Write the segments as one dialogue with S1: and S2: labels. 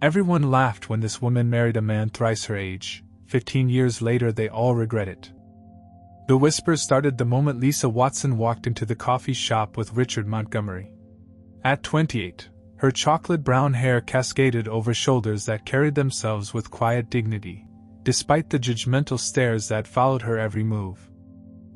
S1: Everyone laughed when this woman married a man thrice her age. 15 years later they all regret it. The whispers started the moment Lisa Watson walked into the coffee shop with Richard Montgomery. At 28, her chocolate brown hair cascaded over shoulders that carried themselves with quiet dignity, despite the judgmental stares that followed her every move.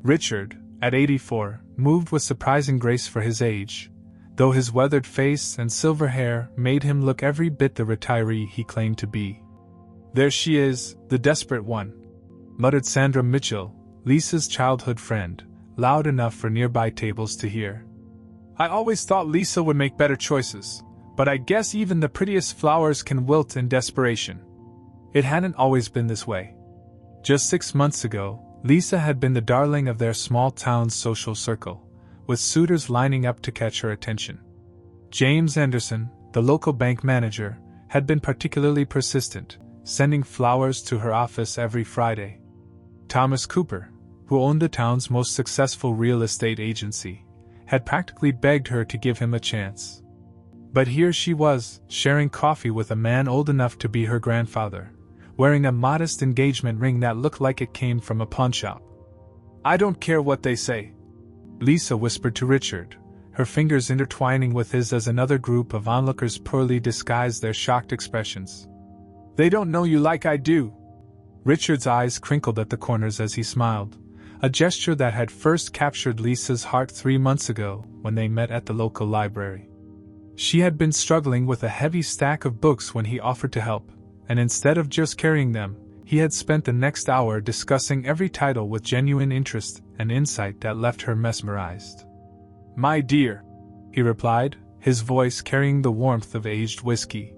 S1: Richard, at 84, moved with surprising grace for his age, though his weathered face and silver hair made him look every bit the retiree he claimed to be. "There she is, the desperate one," muttered Sandra Mitchell, Lisa's childhood friend, loud enough for nearby tables to hear. "I always thought Lisa would make better choices, but I guess even the prettiest flowers can wilt in desperation." It hadn't always been this way. Just 6 months ago, Lisa had been the darling of their small town's social circle, with suitors lining up to catch her attention. James Anderson, the local bank manager, had been particularly persistent, sending flowers to her office every Friday. Thomas Cooper, who owned the town's most successful real estate agency, had practically begged her to give him a chance. But here she was, sharing coffee with a man old enough to be her grandfather, wearing a modest engagement ring that looked like it came from a pawnshop. "I don't care what they say," Lisa whispered to Richard, her fingers intertwining with his as another group of onlookers poorly disguised their shocked expressions. "They don't know you like I do." Richard's eyes crinkled at the corners as he smiled, a gesture that had first captured Lisa's heart 3 months ago when they met at the local library. She had been struggling with a heavy stack of books when he offered to help, and instead of just carrying them, he had spent the next hour discussing every title with genuine interest and insight that left her mesmerized. "My dear," he replied, his voice carrying the warmth of aged whiskey,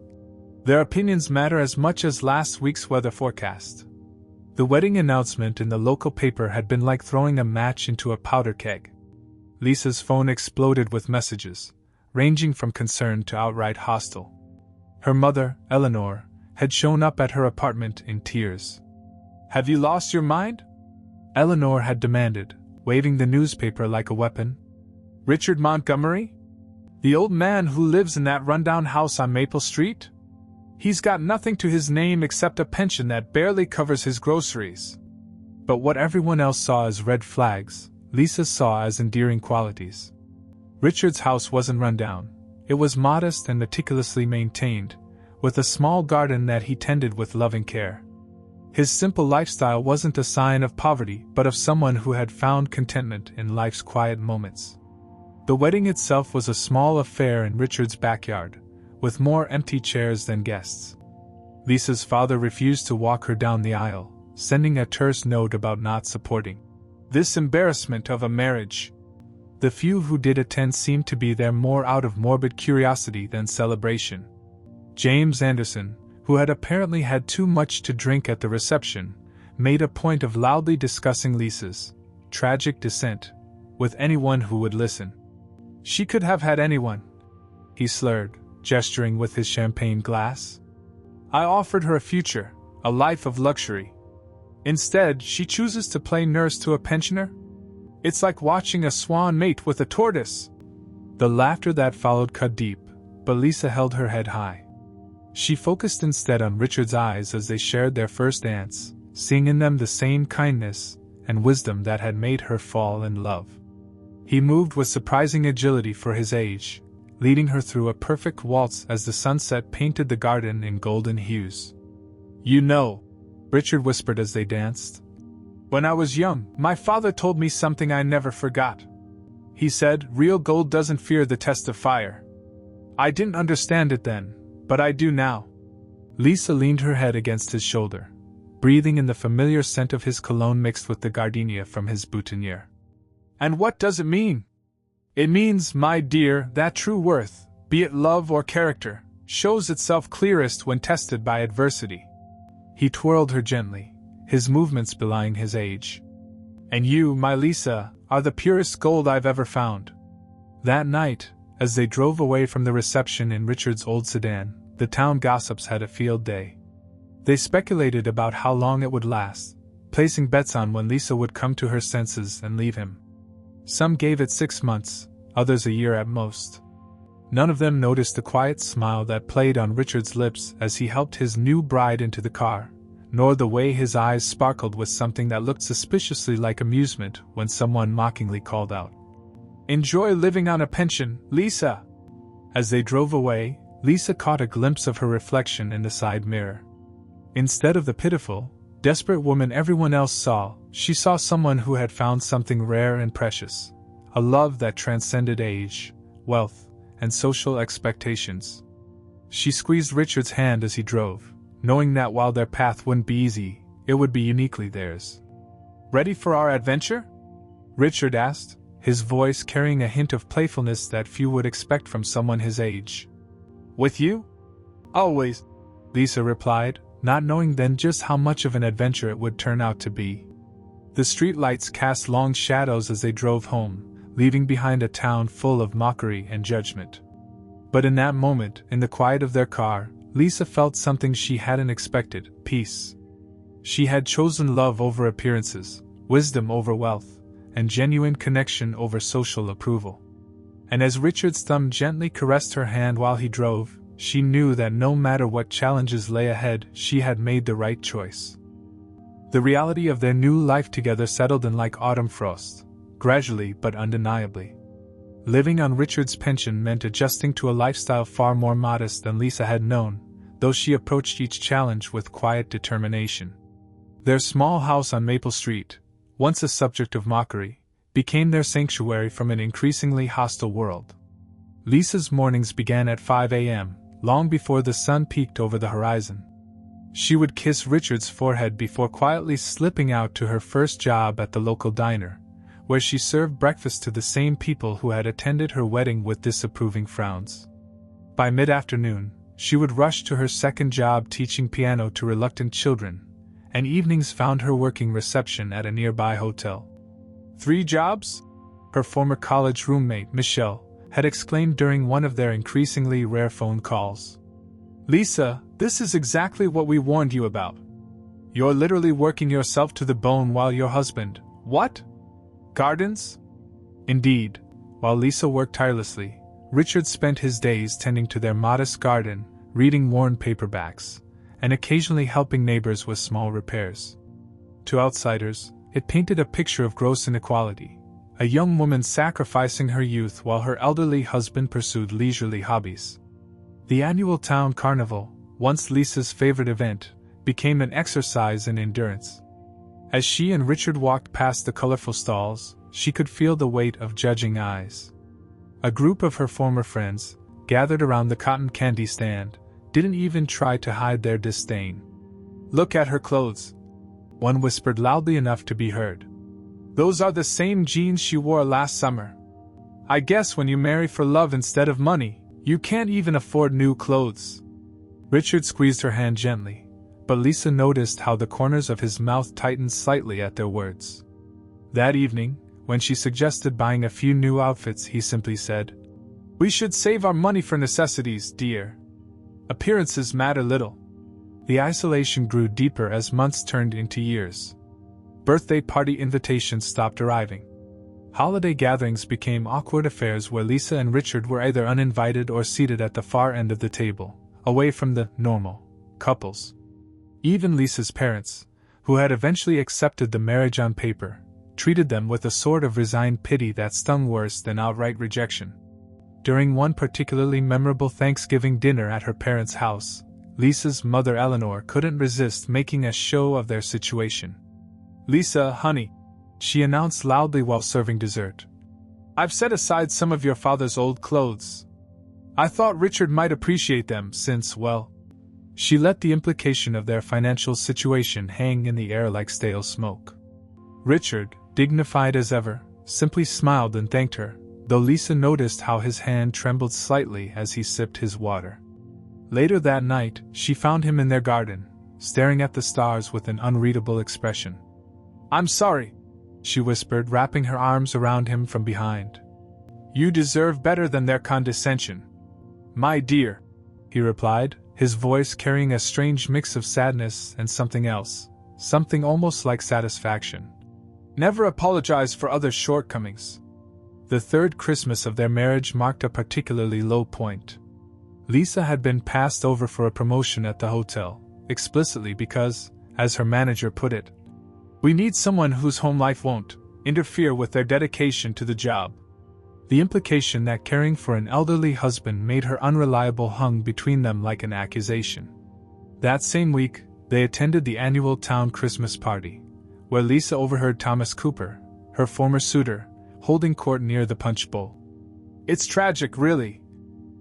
S1: "their opinions matter as much as last week's weather forecast." The wedding announcement in the local paper had been like throwing a match into a powder keg. Lisa's phone exploded with messages, ranging from concerned to outright hostile. Her mother, Eleanor, had shown up at her apartment in tears. "Have you lost your mind?" Eleanor had demanded, waving the newspaper like a weapon. "Richard Montgomery? The old man who lives in that rundown house on Maple Street? He's got nothing to his name except a pension that barely covers his groceries." But what everyone else saw as red flags, Lisa saw as endearing qualities. Richard's house wasn't run down. It was modest and meticulously maintained, with a small garden that he tended with loving care. His simple lifestyle wasn't a sign of poverty, but of someone who had found contentment in life's quiet moments. The wedding itself was a small affair in Richard's backyard, with more empty chairs than guests. Lisa's father refused to walk her down the aisle, sending a terse note about not supporting this embarrassment of a marriage. The few who did attend seemed to be there more out of morbid curiosity than celebration. James Anderson, who had apparently had too much to drink at the reception, made a point of loudly discussing Lisa's tragic descent with anyone who would listen. "She could have had anyone," he slurred, gesturing with his champagne glass. "I offered her a future, a life of luxury. Instead, she chooses to play nurse to a pensioner? It's like watching a swan mate with a tortoise." The laughter that followed cut deep, but Lisa held her head high. She focused instead on Richard's eyes as they shared their first dance, seeing in them the same kindness and wisdom that had made her fall in love. He moved with surprising agility for his age, leading her through a perfect waltz as the sunset painted the garden in golden hues. "You know," Richard whispered as they danced, "when I was young, my father told me something I never forgot. He said, 'Real gold doesn't fear the test of fire.' I didn't understand it then, but I do now." Lisa leaned her head against his shoulder, breathing in the familiar scent of his cologne mixed with the gardenia from his boutonniere. "And what does it mean?" "It means, my dear, that true worth, be it love or character, shows itself clearest when tested by adversity." He twirled her gently, his movements belying his age. "And you, my Lisa, are the purest gold I've ever found." That night, as they drove away from the reception in Richard's old sedan, the town gossips had a field day. They speculated about how long it would last, placing bets on when Lisa would come to her senses and leave him. Some gave it 6 months, others a year at most. None of them noticed the quiet smile that played on Richard's lips as he helped his new bride into the car, nor the way his eyes sparkled with something that looked suspiciously like amusement when someone mockingly called out, "Enjoy living on a pension, Lisa!" As they drove away, Lisa caught a glimpse of her reflection in the side mirror. Instead of the pitiful, desperate woman everyone else saw, she saw someone who had found something rare and precious, a love that transcended age, wealth, and social expectations. She squeezed Richard's hand as he drove, knowing that while their path wouldn't be easy, it would be uniquely theirs. "Ready for our adventure?" Richard asked, his voice carrying a hint of playfulness that few would expect from someone his age. "With you? Always," Lisa replied, not knowing then just how much of an adventure it would turn out to be. The streetlights cast long shadows as they drove home, leaving behind a town full of mockery and judgment. But in that moment, in the quiet of their car, Lisa felt something she hadn't expected: peace. She had chosen love over appearances, wisdom over wealth, and genuine connection over social approval. And as Richard's thumb gently caressed her hand while he drove, she knew that no matter what challenges lay ahead, she had made the right choice. The reality of their new life together settled in like autumn frost, gradually but undeniably. Living on Richard's pension meant adjusting to a lifestyle far more modest than Lisa had known, though she approached each challenge with quiet determination. Their small house on Maple Street, once a subject of mockery, became their sanctuary from an increasingly hostile world. Lisa's mornings began at 5 a.m., long before the sun peeked over the horizon. She would kiss Richard's forehead before quietly slipping out to her first job at the local diner, where she served breakfast to the same people who had attended her wedding with disapproving frowns. By mid-afternoon, she would rush to her second job teaching piano to reluctant children, and evenings found her working reception at a nearby hotel. "3 jobs?" her former college roommate, Michelle, had exclaimed during one of their increasingly rare phone calls. "Lisa, this is exactly what we warned you about. You're literally working yourself to the bone while your husband, what? Gardens?" Indeed, while Lisa worked tirelessly, Richard spent his days tending to their modest garden, reading worn paperbacks, and occasionally helping neighbors with small repairs. To outsiders, it painted a picture of gross inequality, a young woman sacrificing her youth while her elderly husband pursued leisurely hobbies. The annual town carnival, once Lisa's favorite event, became an exercise in endurance. As she and Richard walked past the colorful stalls, she could feel the weight of judging eyes. A group of her former friends, gathered around the cotton candy stand, didn't even try to hide their disdain. "Look at her clothes," one whispered loudly enough to be heard. "Those are the same jeans she wore last summer. I guess when you marry for love instead of money, you can't even afford new clothes." Richard squeezed her hand gently, but Lisa noticed how the corners of his mouth tightened slightly at their words. That evening, when she suggested buying a few new outfits, he simply said, "We should save our money for necessities, dear. Appearances matter little." The isolation grew deeper as months turned into years. Birthday party invitations stopped arriving. Holiday gatherings became awkward affairs where Lisa and Richard were either uninvited or seated at the far end of the table, away from the normal couples. Even Lisa's parents, who had eventually accepted the marriage on paper, treated them with a sort of resigned pity that stung worse than outright rejection. During one particularly memorable Thanksgiving dinner at her parents' house, Lisa's mother Eleanor couldn't resist making a show of their situation. "Lisa, honey," she announced loudly while serving dessert, "I've set aside some of your father's old clothes. I thought Richard might appreciate them since, well..." She let the implication of their financial situation hang in the air like stale smoke. Richard, dignified as ever, simply smiled and thanked her, though Lisa noticed how his hand trembled slightly as he sipped his water. Later that night, she found him in their garden, staring at the stars with an unreadable expression. "I'm sorry," she whispered, wrapping her arms around him from behind. "You deserve better than their condescension." "My dear," he replied, his voice carrying a strange mix of sadness and something else, something almost like satisfaction. "Never apologize for others' shortcomings. The third Christmas of their marriage marked a particularly low point. Lisa had been passed over for a promotion at the hotel, explicitly because, as her manager put it, "We need someone whose home life won't interfere with their dedication to the job." The implication that caring for an elderly husband made her unreliable hung between them like an accusation. That same week, they attended the annual town Christmas party, where Lisa overheard Thomas Cooper, her former suitor, holding court near the punch bowl. "It's tragic, really,"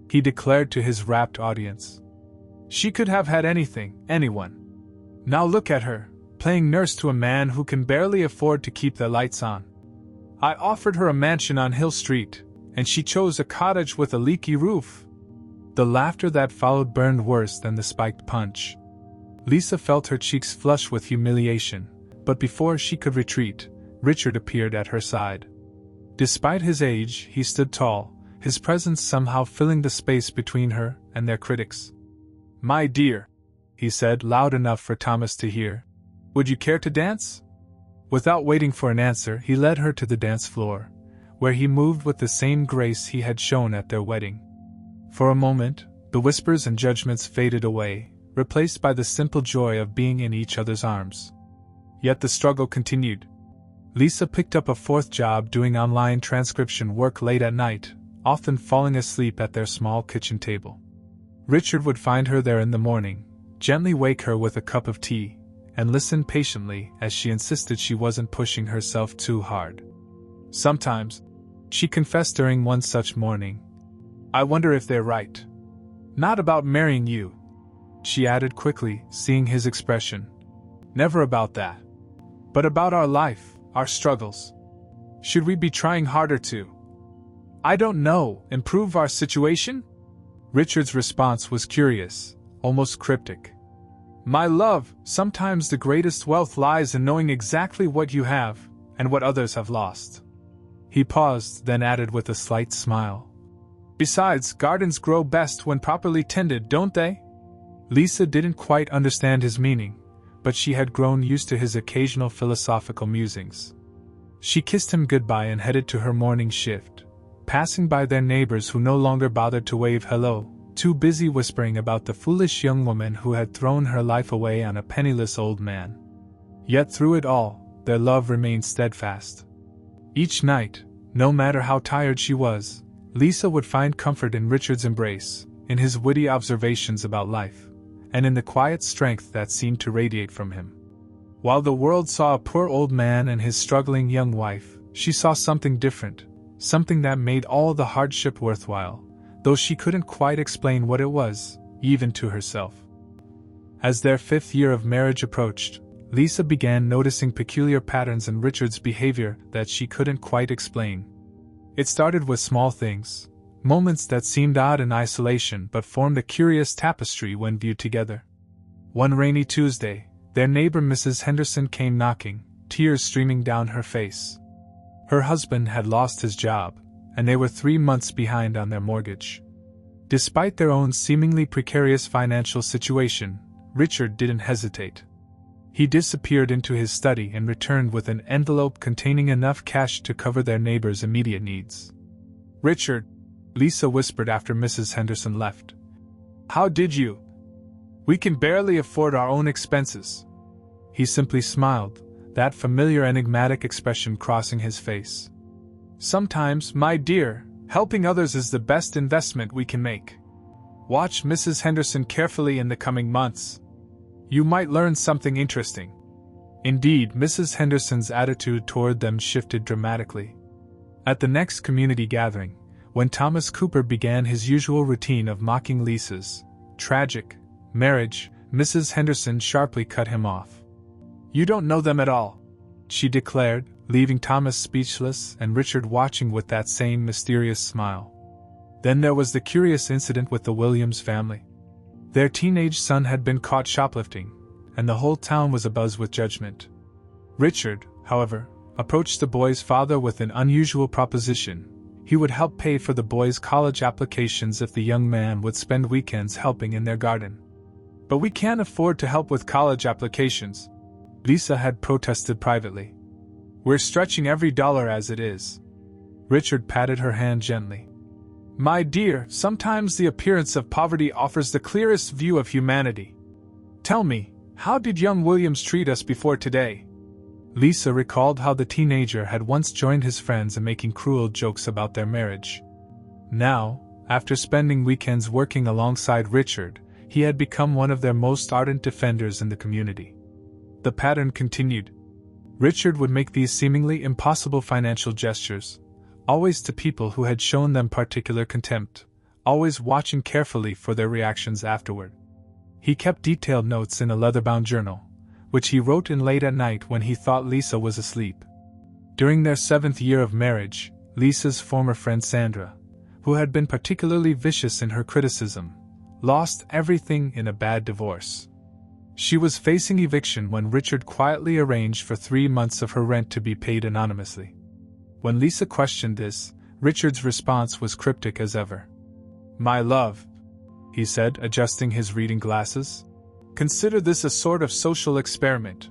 S1: he declared to his rapt audience. "She could have had anything, anyone. Now look at her, playing nurse to a man who can barely afford to keep the lights on. I offered her a mansion on Hill Street, and she chose a cottage with a leaky roof." The laughter that followed burned worse than the spiked punch. Lisa felt her cheeks flush with humiliation, but before she could retreat, Richard appeared at her side. Despite his age, he stood tall, his presence somehow filling the space between her and their critics. "My dear," he said, loud enough for Thomas to hear, "would you care to dance?" Without waiting for an answer, he led her to the dance floor, where he moved with the same grace he had shown at their wedding. For a moment, the whispers and judgments faded away, replaced by the simple joy of being in each other's arms. Yet the struggle continued. Lisa picked up a fourth job doing online transcription work late at night, often falling asleep at their small kitchen table. Richard would find her there in the morning, gently wake her with a cup of tea, and listen patiently as she insisted she wasn't pushing herself too hard. "Sometimes," she confessed during one such morning, "I wonder if they're right. Not about marrying you," she added quickly, seeing his expression. "Never about that. But about our life, our struggles. Should we be trying harder to, I don't know, improve our situation?" Richard's response was curious, almost cryptic. "My love, sometimes the greatest wealth lies in knowing exactly what you have, and what others have lost." He paused, then added with a slight smile, "Besides, gardens grow best when properly tended, don't they?" Lisa didn't quite understand his meaning, but she had grown used to his occasional philosophical musings. She kissed him goodbye and headed to her morning shift, passing by their neighbors who no longer bothered to wave hello, too busy whispering about the foolish young woman who had thrown her life away on a penniless old man. Yet through it all, their love remained steadfast. Each night, no matter how tired she was, Lisa would find comfort in Richard's embrace, in his witty observations about life, and in the quiet strength that seemed to radiate from him. While the world saw a poor old man and his struggling young wife, she saw something different, something that made all the hardship worthwhile, though she couldn't quite explain what it was, even to herself. As their 5th year of marriage approached, Lisa began noticing peculiar patterns in Richard's behavior that she couldn't quite explain. It started with small things, moments that seemed odd in isolation but formed a curious tapestry when viewed together. One rainy Tuesday, their neighbor Mrs. Henderson came knocking, tears streaming down her face. Her husband had lost his job, and they were 3 months behind on their mortgage. Despite their own seemingly precarious financial situation, Richard didn't hesitate. He disappeared into his study and returned with an envelope containing enough cash to cover their neighbor's immediate needs. "Richard," Lisa whispered after Mrs. Henderson left, "how did you? We can barely afford our own expenses." He simply smiled, that familiar enigmatic expression crossing his face. "Sometimes, my dear, helping others is the best investment we can make. Watch Mrs. Henderson carefully in the coming months. You might learn something interesting." Indeed, Mrs. Henderson's attitude toward them shifted dramatically. At the next community gathering, when Thomas Cooper began his usual routine of mocking Lisa's tragic marriage, Mrs. Henderson sharply cut him off. "You don't know them at all," she declared, leaving Thomas speechless and Richard watching with that same mysterious smile. Then there was the curious incident with the Williams family. Their teenage son had been caught shoplifting, and the whole town was abuzz with judgment. Richard, however, approached the boy's father with an unusual proposition. He would help pay for the boy's college applications if the young man would spend weekends helping in their garden. "But we can't afford to help with college applications," Lisa had protested privately. "We're stretching every dollar as it is." Richard patted her hand gently. My dear, sometimes the appearance of poverty offers the clearest view of humanity. Tell me, how did young Williams treat us before today? Lisa recalled how the teenager had once joined his friends in making cruel jokes about their marriage. Now, after spending weekends working alongside Richard, he had become one of their most ardent defenders in the community. The pattern continued. Richard would make these seemingly impossible financial gestures, always to people who had shown them particular contempt, always watching carefully for their reactions afterward. He kept detailed notes in a leather-bound journal, which he wrote in late at night when he thought Lisa was asleep. During their 7th year of marriage, Lisa's former friend Sandra, who had been particularly vicious in her criticism, lost everything in a bad divorce. She was facing eviction when Richard quietly arranged for 3 months of her rent to be paid anonymously. When Lisa questioned this, Richard's response was cryptic as ever. My love, he said, adjusting his reading glasses, consider this a sort of social experiment.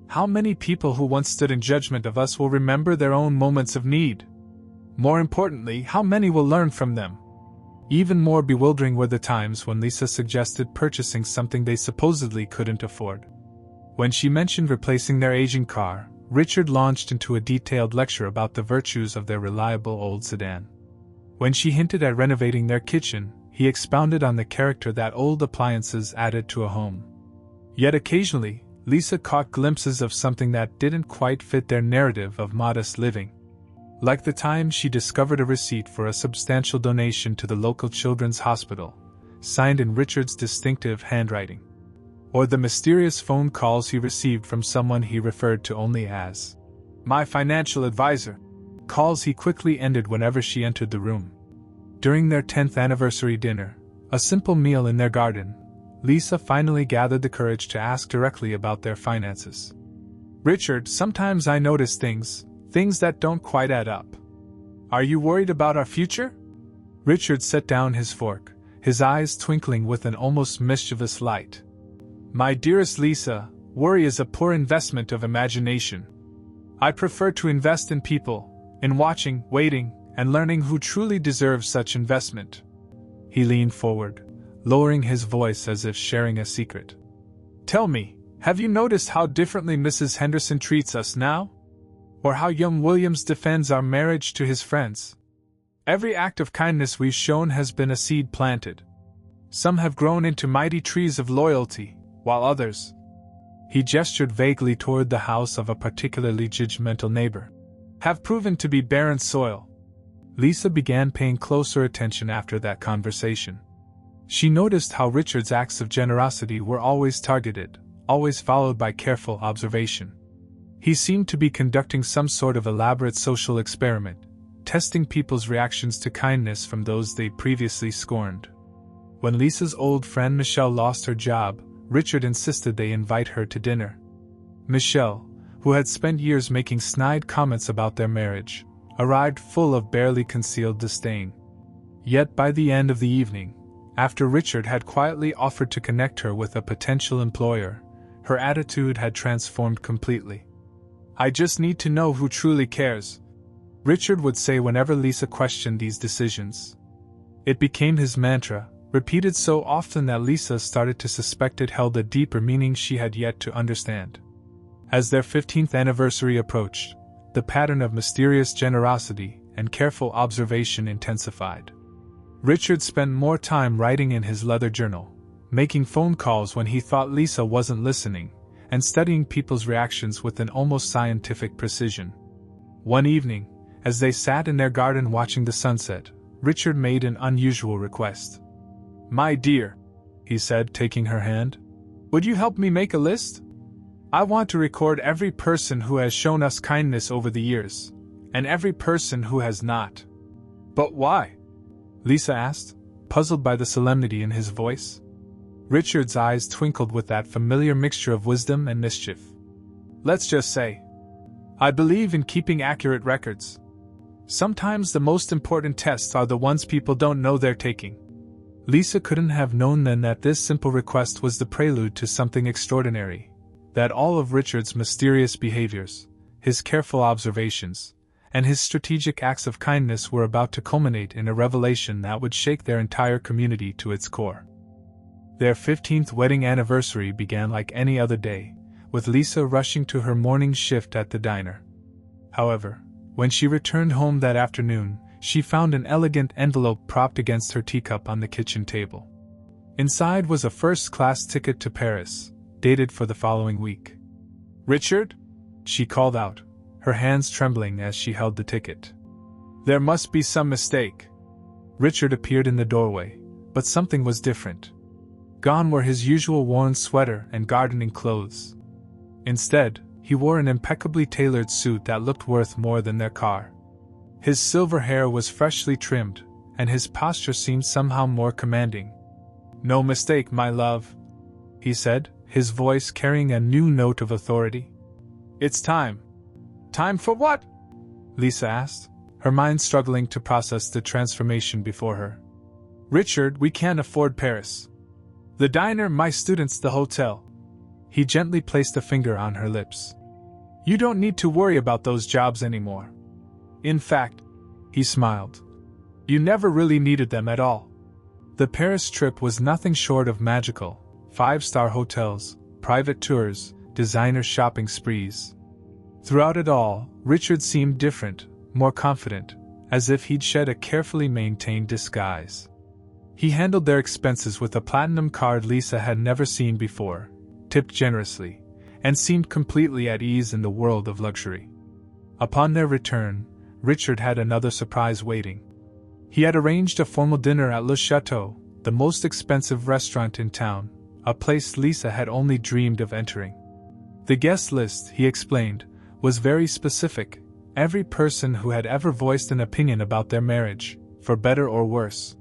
S1: How many people who once stood in judgment of us will remember their own moments of need? More importantly, how many will learn from them? Even more bewildering were the times when Lisa suggested purchasing something they supposedly couldn't afford. When she mentioned replacing their aging car, Richard launched into a detailed lecture about the virtues of their reliable old sedan. When she hinted at renovating their kitchen, he expounded on the character that old appliances added to a home. Yet occasionally, Lisa caught glimpses of something that didn't quite fit their narrative of modest living. Like the time she discovered a receipt for a substantial donation to the local children's hospital, signed in Richard's distinctive handwriting. Or the mysterious phone calls he received from someone he referred to only as my financial advisor, calls he quickly ended whenever she entered the room. During their 10th anniversary dinner, a simple meal in their garden, Lisa finally gathered the courage to ask directly about their finances. Richard, sometimes I notice things that don't quite add up. Are you worried about our future? Richard set down his fork, his eyes twinkling with an almost mischievous light. My dearest Lisa, worry is a poor investment of imagination. I prefer to invest in people, in watching, waiting, and learning who truly deserve such investment. He leaned forward, lowering his voice as if sharing a secret. Tell me, have you noticed how differently Mrs. Henderson treats us now? Or how young Williams defends our marriage to his friends? Every act of kindness we've shown has been a seed planted. Some have grown into mighty trees of loyalty, while others— he gestured vaguely toward the house of a particularly judgmental neighbor— have proven to be barren soil. Lisa began paying closer attention after that conversation. She noticed how Richard's acts of generosity were always targeted, always followed by careful observation. He seemed to be conducting some sort of elaborate social experiment, testing people's reactions to kindness from those they previously scorned. When Lisa's old friend Michelle lost her job, Richard insisted they invite her to dinner. Michelle, who had spent years making snide comments about their marriage, arrived full of barely concealed disdain. Yet by the end of the evening, after Richard had quietly offered to connect her with a potential employer, her attitude had transformed completely. I just need to know who truly cares, Richard would say whenever Lisa questioned these decisions. It became his mantra, repeated so often that Lisa started to suspect it held a deeper meaning she had yet to understand. As their 15th anniversary approached, the pattern of mysterious generosity and careful observation intensified. Richard spent more time writing in his leather journal, making phone calls when he thought Lisa wasn't listening, and studying people's reactions with an almost scientific precision. One evening, as they sat in their garden watching the sunset, Richard made an unusual request. My dear, he said, taking her hand, would you help me make a list? I want to record every person who has shown us kindness over the years, and every person who has not. But why? Lisa asked, puzzled by the solemnity in his voice. Richard's eyes twinkled with that familiar mixture of wisdom and mischief. Let's just say, I believe in keeping accurate records. Sometimes the most important tests are the ones people don't know they're taking. Lisa couldn't have known then that this simple request was the prelude to something extraordinary, that all of Richard's mysterious behaviors, his careful observations, and his strategic acts of kindness were about to culminate in a revelation that would shake their entire community to its core. Their 15th wedding anniversary began like any other day, with Lisa rushing to her morning shift at the diner. However, when she returned home that afternoon, she found an elegant envelope propped against her teacup on the kitchen table. Inside was a first-class ticket to Paris, dated for the following week. "Richard?" she called out, her hands trembling as she held the ticket. "There must be some mistake." Richard appeared in the doorway, but something was different. Gone were his usual worn sweater and gardening clothes. Instead, he wore an impeccably tailored suit that looked worth more than their car. His silver hair was freshly trimmed, and his posture seemed somehow more commanding. "No mistake, my love," he said, his voice carrying a new note of authority. "It's time." "Time for what?" Lisa asked, her mind struggling to process the transformation before her. "Richard, we can't afford Paris. The diner, my students, the hotel." He gently placed a finger on her lips. "You don't need to worry about those jobs anymore. In fact," he smiled, "you never really needed them at all." The Paris trip was nothing short of magical: 5-star hotels, private tours, designer shopping sprees. Throughout it all, Richard seemed different, more confident, as if he'd shed a carefully maintained disguise. He handled their expenses with a platinum card Lisa had never seen before, tipped generously, and seemed completely at ease in the world of luxury. Upon their return, Richard had another surprise waiting. He had arranged a formal dinner at Le Chateau, the most expensive restaurant in town, a place Lisa had only dreamed of entering. The guest list, he explained, was very specific: every person who had ever voiced an opinion about their marriage, for better or worse.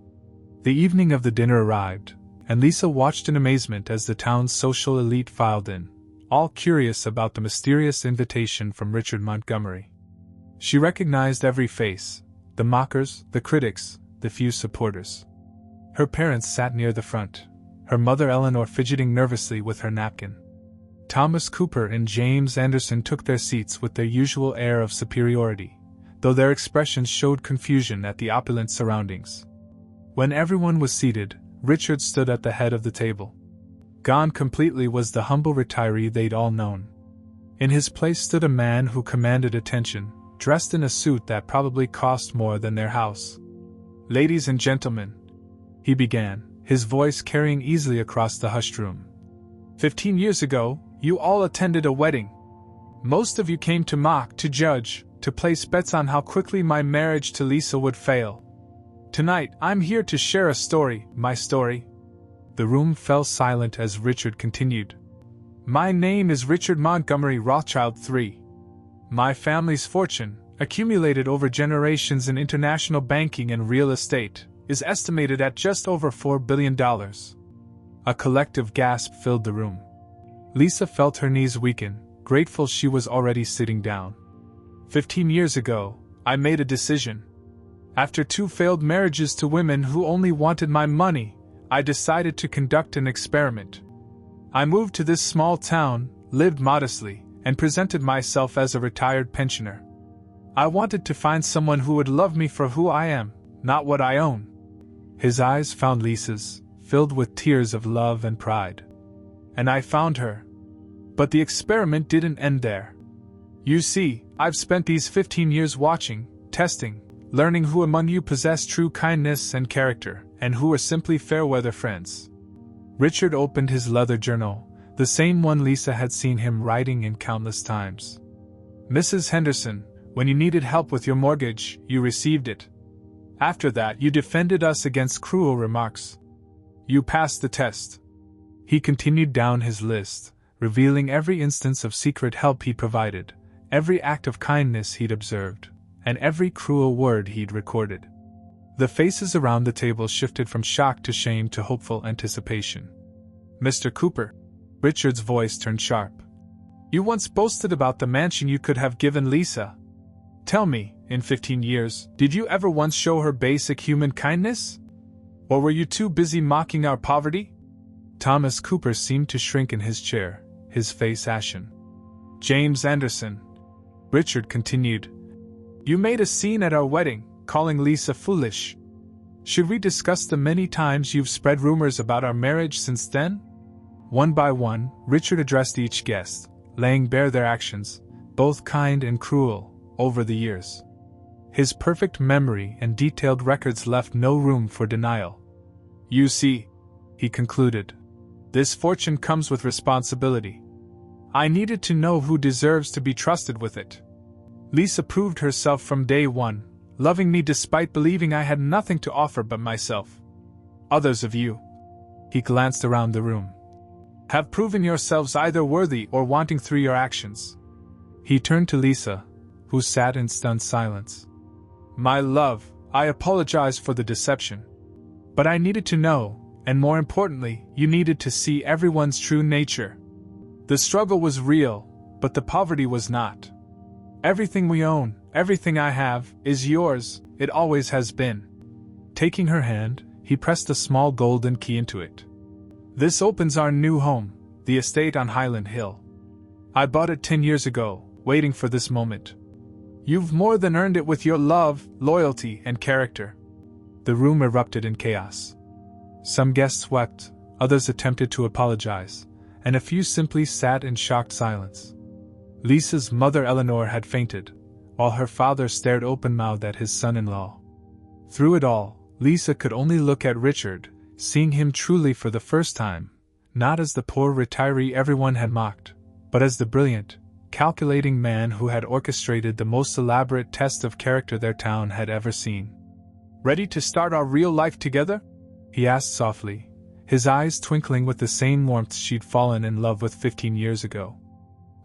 S1: The evening of the dinner arrived, and Lisa watched in amazement as the town's social elite filed in, all curious about the mysterious invitation from Richard Montgomery. She recognized every face: the mockers, the critics, the few supporters. Her parents sat near the front, her mother Eleanor fidgeting nervously with her napkin. Thomas Cooper and James Anderson took their seats with their usual air of superiority, though their expressions showed confusion at the opulent surroundings. When everyone was seated, Richard stood at the head of the table. Gone completely was the humble retiree they'd all known. In his place stood a man who commanded attention, dressed in a suit that probably cost more than their house. "Ladies and gentlemen," he began, his voice carrying easily across the hushed room. 15 years ago, you all attended a wedding. Most of you came to mock, to judge, to place bets on how quickly my marriage to Lisa would fail. Tonight, I'm here to share a story, my story." The room fell silent as Richard continued. "My name is Richard Montgomery Rothschild III. My family's fortune, accumulated over generations in international banking and real estate, is estimated at just over $4 billion. A collective gasp filled the room. Lisa felt her knees weaken, grateful she was already sitting down. 15 years ago, I made a decision. After 2 failed marriages to women who only wanted my money, I decided to conduct an experiment. I moved to this small town, lived modestly, and presented myself as a retired pensioner. I wanted to find someone who would love me for who I am, not what I own." His eyes found Lisa's, filled with tears of love and pride. "And I found her. But the experiment didn't end there. You see, I've spent these 15 years watching, testing, learning who among you possess true kindness and character, and who are simply fair-weather friends." Richard opened his leather journal, the same one Lisa had seen him writing in countless times. "Mrs. Henderson, when you needed help with your mortgage, you received it. After that, you defended us against cruel remarks. You passed the test." He continued down his list, revealing every instance of secret help he'd provided, every act of kindness he'd observed, and every cruel word he'd recorded. The faces around the table shifted from shock to shame to hopeful anticipation. "Mr. Cooper," Richard's voice turned sharp, "you once boasted about the mansion you could have given Lisa. Tell me, in 15 years, did you ever once show her basic human kindness? Or were you too busy mocking our poverty?" Thomas Cooper seemed to shrink in his chair, his face ashen. "James Anderson," Richard continued, You made a scene at our wedding, calling Lisa foolish. Should we discuss the many times you've spread rumors about our marriage since then? One by one, Richard addressed each guest, laying bare their actions, both kind and cruel, over the years. His perfect memory and detailed records left no room for denial. You see, he concluded, this fortune comes with responsibility. I needed to know who deserves to be trusted with it. Lisa proved herself from day one, loving me despite believing I had nothing to offer but myself. Others of you, he glanced around the room, have proven yourselves either worthy or wanting through your actions. He turned to Lisa, who sat in stunned silence. My love, I apologize for the deception. But I needed to know, and more importantly, you needed to see everyone's true nature. The struggle was real, but the poverty was not. Everything we own, everything I have, is yours, it always has been. Taking her hand, he pressed a small golden key into it. This opens our new home, the estate on Highland Hill. I bought it 10 years ago, waiting for this moment. You've more than earned it with your love, loyalty, and character. The room erupted in chaos. Some guests wept, others attempted to apologize, and a few simply sat in shocked silence. Lisa's mother Eleanor had fainted, while her father stared open-mouthed at his son-in-law. Through it all, Lisa could only look at Richard, seeing him truly for the first time, not as the poor retiree everyone had mocked, but as the brilliant, calculating man who had orchestrated the most elaborate test of character their town had ever seen. Ready to start our real life together? He asked softly, his eyes twinkling with the same warmth she'd fallen in love with 15 years ago.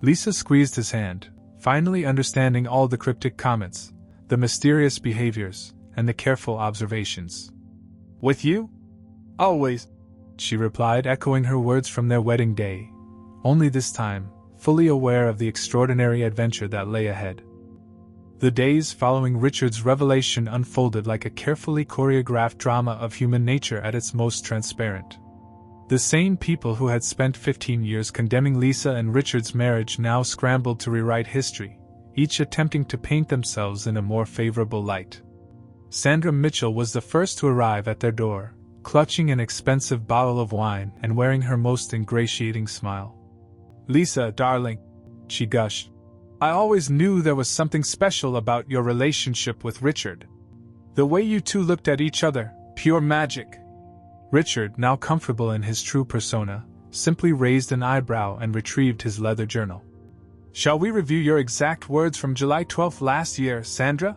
S1: Lisa squeezed his hand, finally understanding all the cryptic comments, the mysterious behaviors, and the careful observations. With you? Always, she replied, echoing her words from their wedding day, only this time, fully aware of the extraordinary adventure that lay ahead. The days following Richard's revelation unfolded like a carefully choreographed drama of human nature at its most transparent. The same people who had spent 15 years condemning Lisa and Richard's marriage now scrambled to rewrite history, each attempting to paint themselves in a more favorable light. Sandra Mitchell was the first to arrive at their door, clutching an expensive bottle of wine and wearing her most ingratiating smile. Lisa, darling, she gushed, I always knew there was something special about your relationship with Richard. The way you two looked at each other, pure magic. Richard, now comfortable in his true persona, simply raised an eyebrow and retrieved his leather journal. Shall we review your exact words from July 12th last year, Sandra?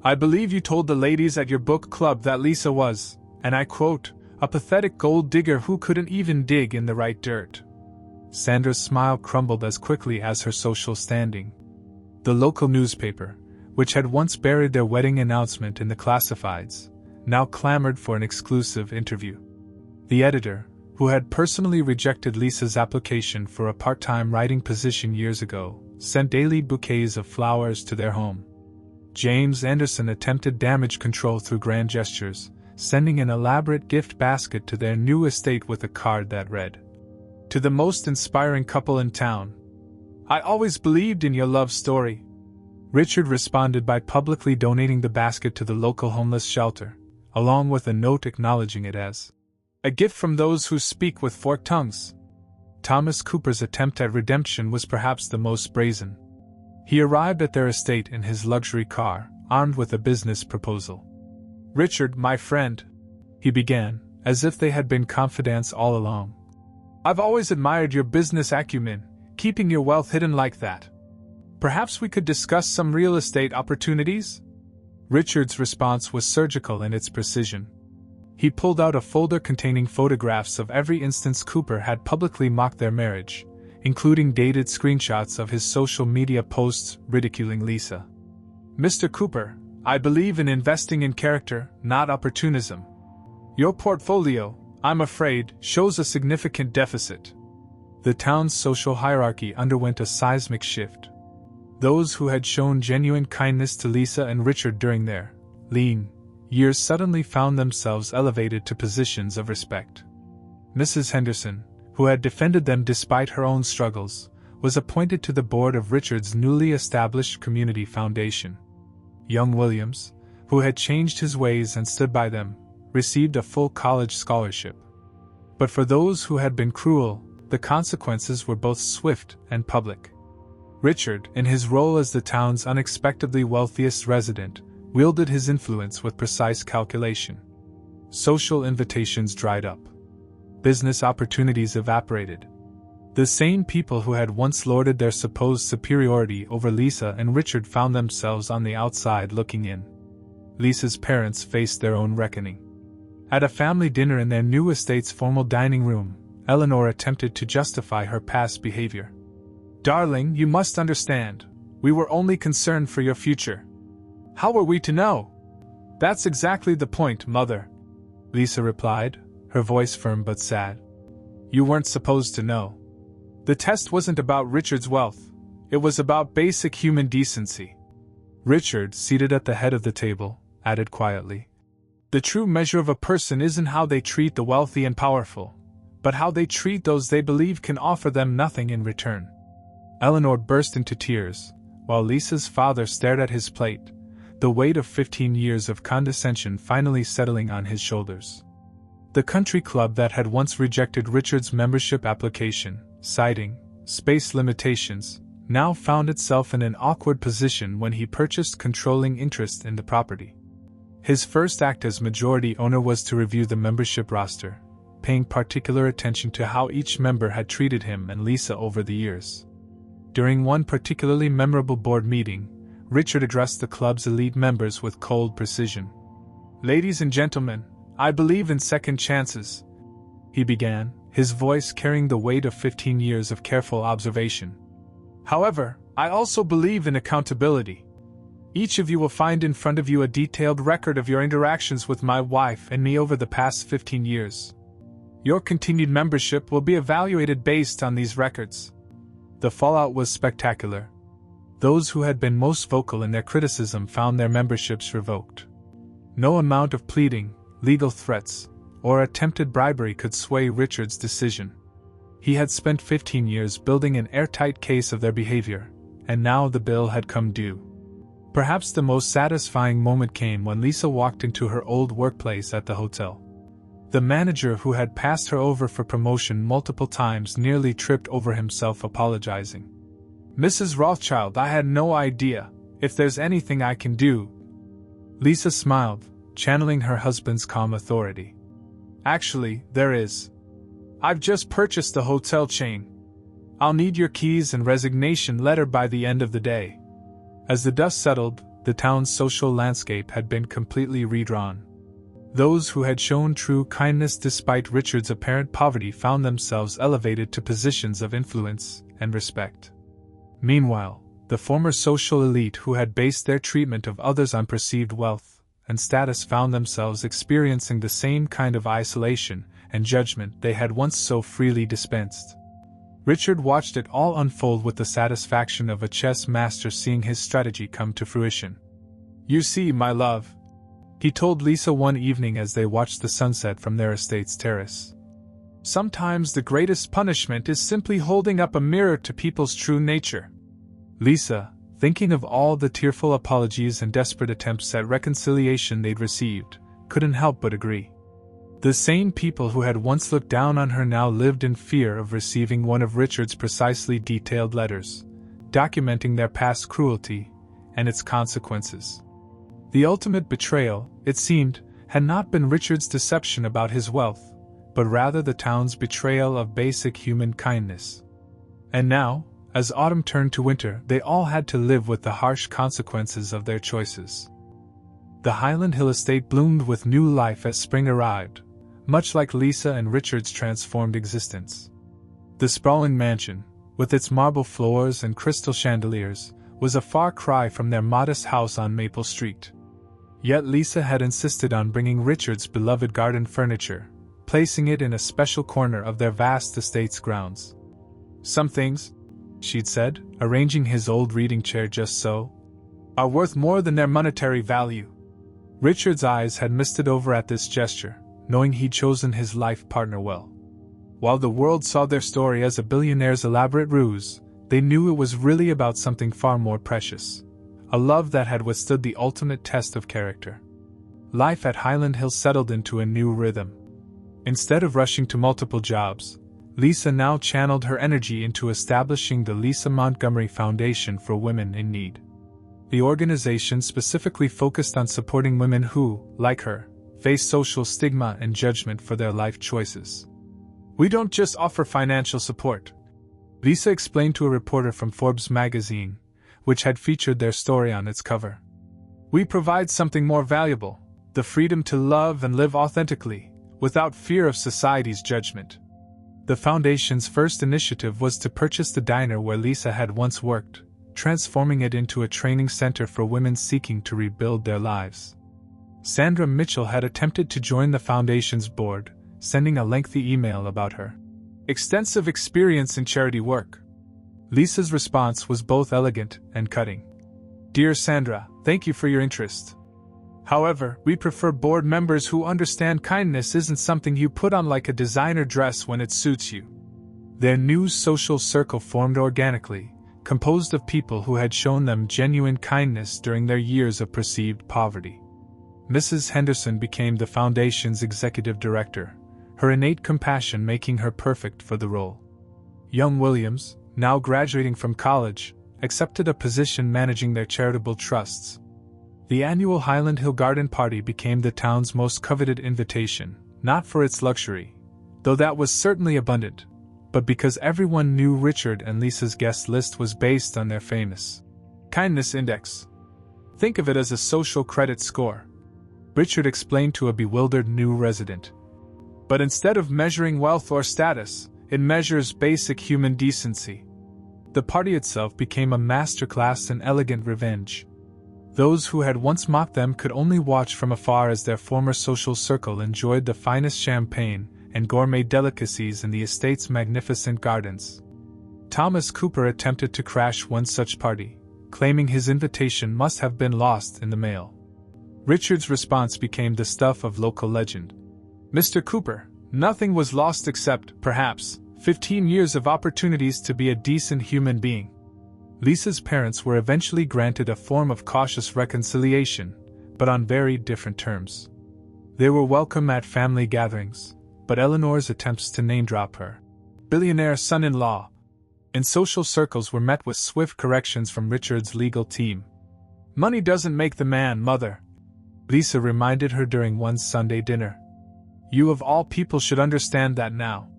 S1: I believe you told the ladies at your book club that Lisa was, and I quote, a pathetic gold digger who couldn't even dig in the right dirt. Sandra's smile crumbled as quickly as her social standing. The local newspaper, which had once buried their wedding announcement in the classifieds, now clamored for an exclusive interview. The editor, who had personally rejected Lisa's application for a part-time writing position years ago, sent daily bouquets of flowers to their home. James Anderson attempted damage control through grand gestures, sending an elaborate gift basket to their new estate with a card that read, to the most inspiring couple in town. I always believed in your love story. Richard responded by publicly donating the basket to the local homeless shelter, along with a note acknowledging it as a gift from those who speak with forked tongues. Thomas Cooper's attempt at redemption was perhaps the most brazen. He arrived at their estate in his luxury car, armed with a business proposal. Richard, my friend, he began, as if they had been confidants all along. I've always admired your business acumen, keeping your wealth hidden like that. Perhaps we could discuss some real estate opportunities? Richard's response was surgical in its precision. He pulled out a folder containing photographs of every instance Cooper had publicly mocked their marriage, including dated screenshots of his social media posts ridiculing Lisa. Mr. Cooper, I believe in investing in character, not opportunism. Your portfolio, I'm afraid, shows a significant deficit. The town's social hierarchy underwent a seismic shift. Those who had shown genuine kindness to Lisa and Richard during their lean years suddenly found themselves elevated to positions of respect. Mrs. Henderson, who had defended them despite her own struggles, was appointed to the board of Richard's newly established community foundation. Young Williams, who had changed his ways and stood by them, received a full college scholarship. But for those who had been cruel, the consequences were both swift and public. Richard, in his role as the town's unexpectedly wealthiest resident, wielded his influence with precise calculation. Social invitations dried up. Business opportunities evaporated. The same people who had once lauded their supposed superiority over Lisa and Richard found themselves on the outside looking in. Lisa's parents faced their own reckoning. At a family dinner in their new estate's formal dining room, Eleanor attempted to justify her past behavior. "Darling, you must understand. We were only concerned for your future." "How were we to know?" "That's exactly the point, Mother," Lisa replied, her voice firm but sad. "You weren't supposed to know. The test wasn't about Richard's wealth. It was about basic human decency." Richard, seated at the head of the table, added quietly, "The true measure of a person isn't how they treat the wealthy and powerful, but how they treat those they believe can offer them nothing in return." Eleanor burst into tears, while Lisa's father stared at his plate, the weight of 15 years of condescension finally settling on his shoulders. The country club that had once rejected Richard's membership application, citing space limitations, now found itself in an awkward position when he purchased controlling interest in the property. His first act as majority owner was to review the membership roster, paying particular attention to how each member had treated him and Lisa over the years. During one particularly memorable board meeting, Richard addressed the club's elite members with cold precision. "Ladies and gentlemen, I believe in second chances," he began, his voice carrying the weight of 15 years of careful observation. "However, I also believe in accountability. Each of you will find in front of you a detailed record of your interactions with my wife and me over the past 15 years. Your continued membership will be evaluated based on these records." The fallout was spectacular. Those who had been most vocal in their criticism found their memberships revoked. No amount of pleading, legal threats, or attempted bribery could sway Richard's decision. He had spent 15 years building an airtight case of their behavior, and now the bill had come due. Perhaps the most satisfying moment came when Lisa walked into her old workplace at the hotel. The manager who had passed her over for promotion multiple times nearly tripped over himself apologizing. "Mrs. Rothschild, I had no idea. If there's anything I can do..." Lisa smiled, channeling her husband's calm authority. "Actually, there is. I've just purchased the hotel chain. I'll need your keys and resignation letter by the end of the day." As the dust settled, the town's social landscape had been completely redrawn. Those who had shown true kindness despite Richard's apparent poverty found themselves elevated to positions of influence and respect. Meanwhile, the former social elite who had based their treatment of others on perceived wealth and status found themselves experiencing the same kind of isolation and judgment they had once so freely dispensed. Richard watched it all unfold with the satisfaction of a chess master seeing his strategy come to fruition. "You see, my love," he told Lisa one evening as they watched the sunset from their estate's terrace, "sometimes the greatest punishment is simply holding up a mirror to people's true nature." Lisa, thinking of all the tearful apologies and desperate attempts at reconciliation they'd received, couldn't help but agree. The same people who had once looked down on her now lived in fear of receiving one of Richard's precisely detailed letters, documenting their past cruelty and its consequences. The ultimate betrayal, it seemed, had not been Richard's deception about his wealth, but rather the town's betrayal of basic human kindness. And now, as autumn turned to winter, they all had to live with the harsh consequences of their choices. The Highland Hill estate bloomed with new life as spring arrived, much like Lisa and Richard's transformed existence. The sprawling mansion, with its marble floors and crystal chandeliers, was a far cry from their modest house on Maple Street. Yet Lisa had insisted on bringing Richard's beloved garden furniture, placing it in a special corner of their vast estate's grounds. "Some things," she'd said, arranging his old reading chair just so, "are worth more than their monetary value." Richard's eyes had misted over at this gesture, knowing he'd chosen his life partner well. While the world saw their story as a billionaire's elaborate ruse, they knew it was really about something far more precious. a love that had withstood the ultimate test of character. Life at Highland Hill settled into a new rhythm. Instead of rushing to multiple jobs, Lisa now channeled her energy into establishing the Lisa Montgomery Foundation for Women in Need. The organization specifically focused on supporting women who, like her, face social stigma and judgment for their life choices. "We don't just offer financial support," Lisa explained to a reporter from Forbes magazine, which had featured their story on its cover. "We provide something more valuable, the freedom to love and live authentically, without fear of society's judgment." The foundation's first initiative was to purchase the diner where Lisa had once worked, transforming it into a training center for women seeking to rebuild their lives. Sandra Mitchell had attempted to join the foundation's board, sending a lengthy email about her extensive experience in charity work. Lisa's response was both elegant and cutting. "Dear Sandra, thank you for your interest. However, we prefer board members who understand kindness isn't something you put on like a designer dress when it suits you." Their new social circle formed organically, composed of people who had shown them genuine kindness during their years of perceived poverty. Mrs. Henderson became the foundation's executive director, her innate compassion making her perfect for the role. Young Williams, now graduating from college, accepted a position managing their charitable trusts. The annual Highland Hill Garden Party became the town's most coveted invitation, not for its luxury, though that was certainly abundant, but because everyone knew Richard and Lisa's guest list was based on their famous kindness index. "Think of it as a social credit score," Richard explained to a bewildered new resident. "But instead of measuring wealth or status, it measures basic human decency." The party itself became a masterclass in elegant revenge. Those who had once mocked them could only watch from afar as their former social circle enjoyed the finest champagne and gourmet delicacies in the estate's magnificent gardens. Thomas Cooper attempted to crash one such party, claiming his invitation must have been lost in the mail. Richard's response became the stuff of local legend. "Mr. Cooper, nothing was lost except, perhaps, 15 years of opportunities to be a decent human being." Lisa's parents were eventually granted a form of cautious reconciliation, but on very different terms. They were welcome at family gatherings, but Eleanor's attempts to name-drop her billionaire son-in-law in social circles were met with swift corrections from Richard's legal team. "Money doesn't make the man, Mother," Lisa reminded her during one Sunday dinner. "You of all people should understand that now."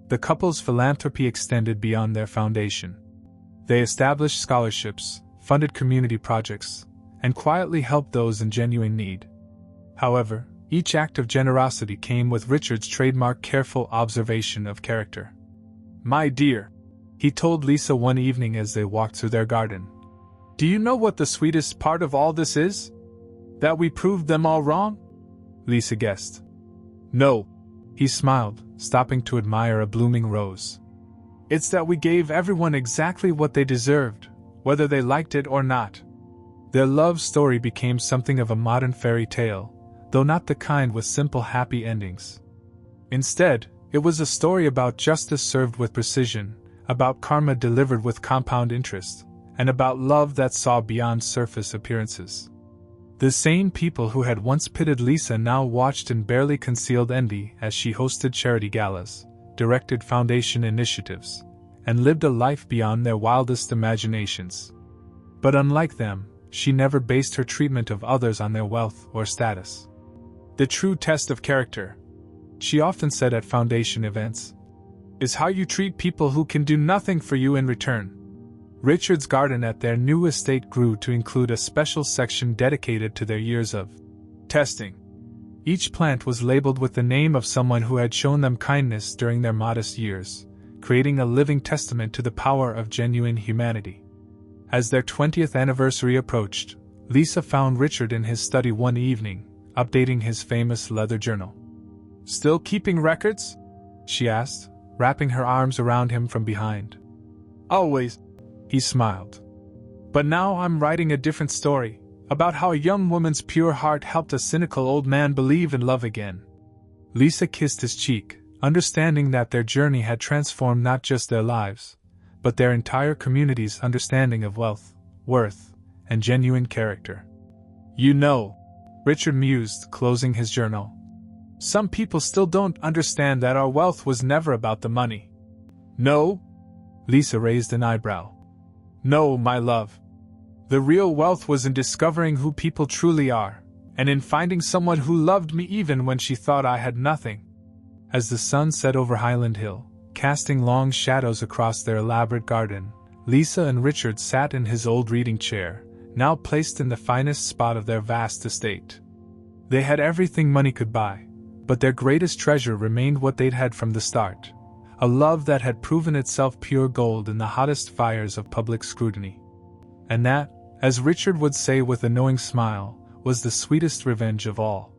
S1: The couple's philanthropy extended beyond their foundation. They established scholarships, funded community projects, and quietly helped those in genuine need. However, each act of generosity came with Richard's trademark careful observation of character. "My dear," he told Lisa one evening as they walked through their garden, "do you know what the sweetest part of all this is? That we proved them all wrong?" Lisa guessed. "No," he smiled, stopping to admire a blooming rose. "It's that we gave everyone exactly what they deserved, whether they liked it or not." Their love story became something of a modern fairy tale, though not the kind with simple happy endings. Instead, it was a story about justice served with precision, about karma delivered with compound interest, and about love that saw beyond surface appearances. The same people who had once pitted Lisa now watched in barely concealed envy as she hosted charity galas, directed foundation initiatives, and lived a life beyond their wildest imaginations. But unlike them, she never based her treatment of others on their wealth or status. "The true test of character," she often said at foundation events, "is how you treat people who can do nothing for you in return." Richard's garden at their new estate grew to include a special section dedicated to their years of testing. Each plant was labeled with the name of someone who had shown them kindness during their modest years, creating a living testament to the power of genuine humanity. As their 20th anniversary approached, Lisa found Richard in his study one evening, updating his famous leather journal. "Still keeping records?" she asked, wrapping her arms around him from behind. "Always," he smiled. "But now I'm writing a different story, about how a young woman's pure heart helped a cynical old man believe in love again." Lisa kissed his cheek, understanding that their journey had transformed not just their lives, but their entire community's understanding of wealth, worth, and genuine character. You know, Richard mused, closing his journal. Some people still don't understand that our wealth was never about the money. No? Lisa raised an eyebrow. No, my love. The real wealth was in discovering who people truly are, and in finding someone who loved me even when she thought I had nothing. As the sun set over Highland Hill, casting long shadows across their elaborate garden, Lisa and Richard sat in his old reading chair, now placed in the finest spot of their vast estate. They had everything money could buy, but their greatest treasure remained what they'd had from the start, a love that had proven itself pure gold in the hottest fires of public scrutiny. And that, as Richard would say with a knowing smile, was the sweetest revenge of all.